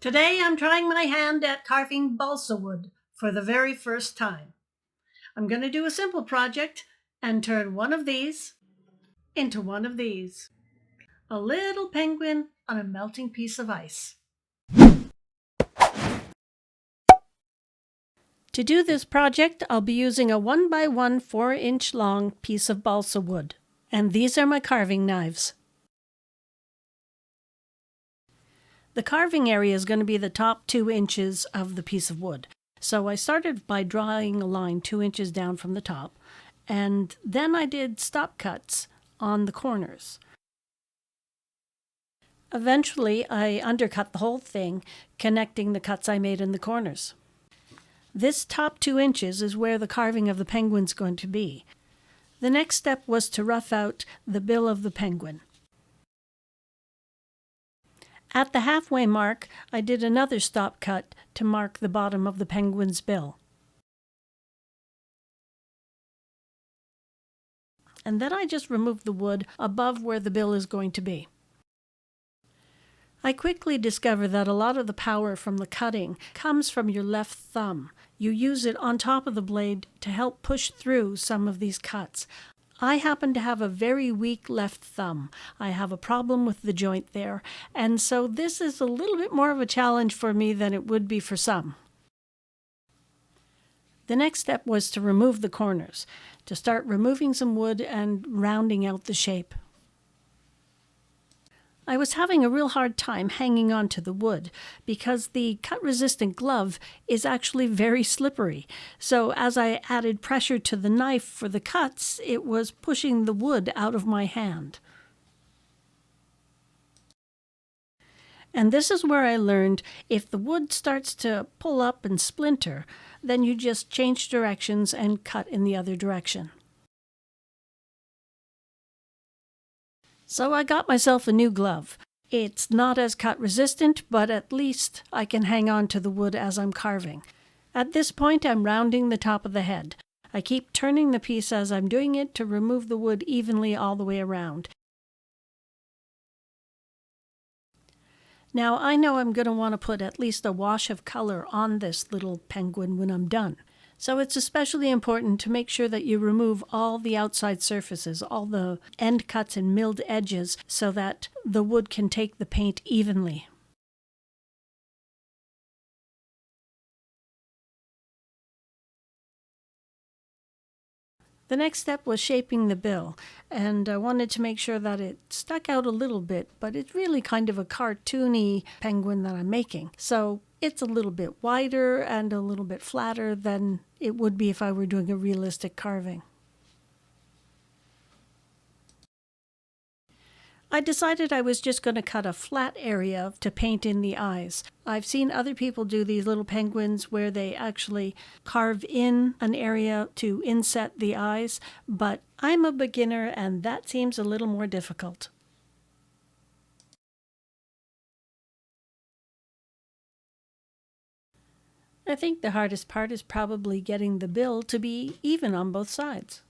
Today I'm trying my hand at carving balsawood for the very first time. I'm going to do a simple project and turn one of these into one of these. A little penguin on a melting piece of ice. To do this project, I'll be using a 1x1 4-inch long piece of balsa wood. And these are my carving knives. The carving area is going to be the top 2 inches of the piece of wood. So I started by drawing a line 2 inches down from the top, and then I did stop cuts on the corners. Eventually, I undercut the whole thing, connecting the cuts I made in the corners. This top 2 inches is where the carving of the penguin's going to be. The next step was to rough out the bill of the penguin. At the halfway mark, I did another stop cut to mark the bottom of the penguin's bill. And then I just removed the wood above where the bill is going to be. I quickly discovered that a lot of the power from the cutting comes from your left thumb. You use it on top of the blade to help push through some of these cuts. I happen to have a very weak left thumb. I have a problem with the joint there, and so this is a little bit more of a challenge for me than it would be for some. The next step was to remove the corners, to start removing some wood and rounding out the shape. I was having a real hard time hanging on to the wood because the cut-resistant glove is actually very slippery. So as I added pressure to the knife for the cuts, it was pushing the wood out of my hand. And this is where I learned if the wood starts to pull up and splinter, then you just change directions and cut in the other direction. So I got myself a new glove. It's not as cut resistant, but at least I can hang on to the wood as I'm carving. At this point, I'm rounding the top of the head. I keep turning the piece as I'm doing it to remove the wood evenly all the way around. Now I know I'm going to want to put at least a wash of color on this little penguin when I'm done. So it's especially important to make sure that you remove all the outside surfaces, all the end cuts and milled edges, so that the wood can take the paint evenly. The next step was shaping the bill, and I wanted to make sure that it stuck out a little bit, but it's really kind of a cartoony penguin that I'm making. So it's a little bit wider and a little bit flatter than it would be if I were doing a realistic carving. I decided I was just going to cut a flat area to paint in the eyes. I've seen other people do these little penguins where they actually carve in an area to inset the eyes, but I'm a beginner and that seems a little more difficult. I think the hardest part is probably getting the bill to be even on both sides.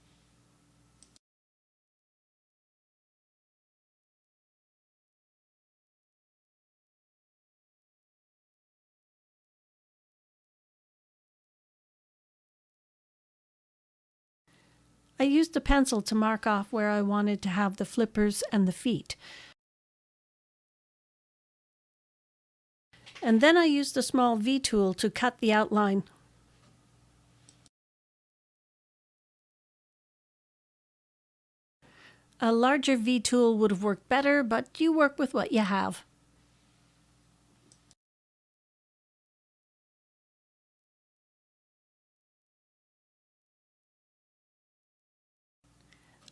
I used a pencil to mark off where I wanted to have the flippers and the feet. And then I used a small V tool to cut the outline. A larger V tool would have worked better, but you work with what you have.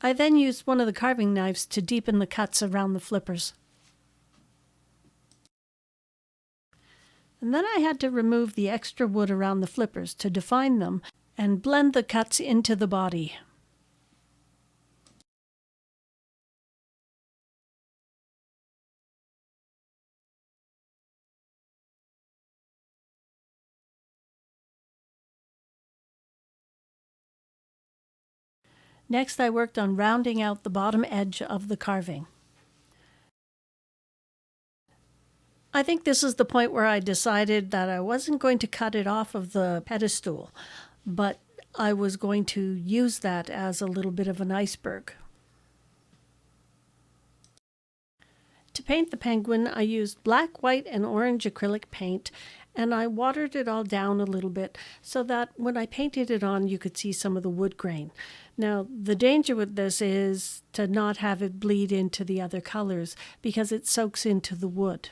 I then used one of the carving knives to deepen the cuts around the flippers. And then I had to remove the extra wood around the flippers to define them and blend the cuts into the body. Next, I worked on rounding out the bottom edge of the carving. I think this is the point where I decided that I wasn't going to cut it off of the pedestal, but I was going to use that as a little bit of an iceberg. To paint the penguin, I used black, white, and orange acrylic paint, and I watered it all down a little bit so that when I painted it on, you could see some of the wood grain. Now, the danger with this is to not have it bleed into the other colors because it soaks into the wood.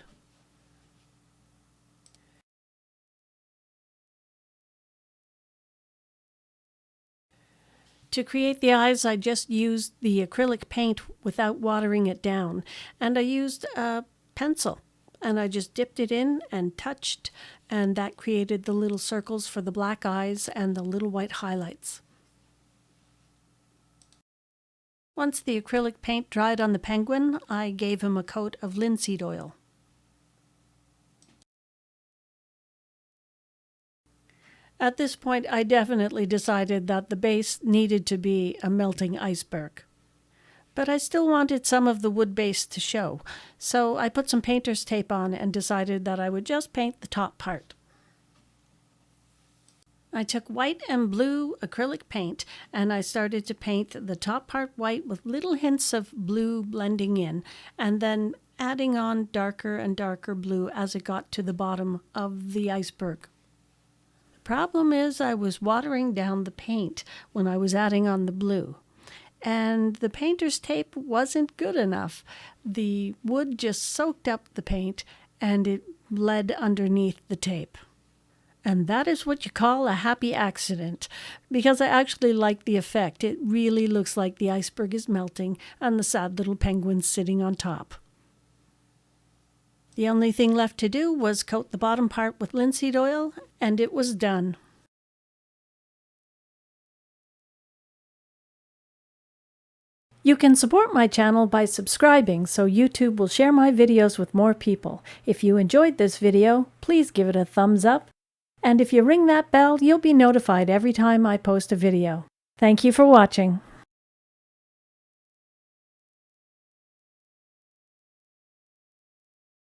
To create the eyes, I just used the acrylic paint without watering it down, and I used a pencil, and I just dipped it in and touched, and that created the little circles for the black eyes and the little white highlights. Once the acrylic paint dried on the penguin, I gave him a coat of linseed oil. At this point, I definitely decided that the base needed to be a melting iceberg. But I still wanted some of the wood base to show, so I put some painter's tape on and decided that I would just paint the top part. I took white and blue acrylic paint and I started to paint the top part white with little hints of blue blending in, and then adding on darker and darker blue as it got to the bottom of the iceberg. Problem is I was watering down the paint when I was adding on the blue, and the painter's tape wasn't good enough. The wood just soaked up the paint and it bled underneath the tape. And that is what you call a happy accident, because I actually like the effect. It really looks like the iceberg is melting and the sad little penguin's sitting on top. The only thing left to do was coat the bottom part with linseed oil, and it was done. You can support my channel by subscribing so YouTube will share my videos with more people. If you enjoyed this video, please give it a thumbs up. And if you ring that bell, you'll be notified every time I post a video. Thank you for watching.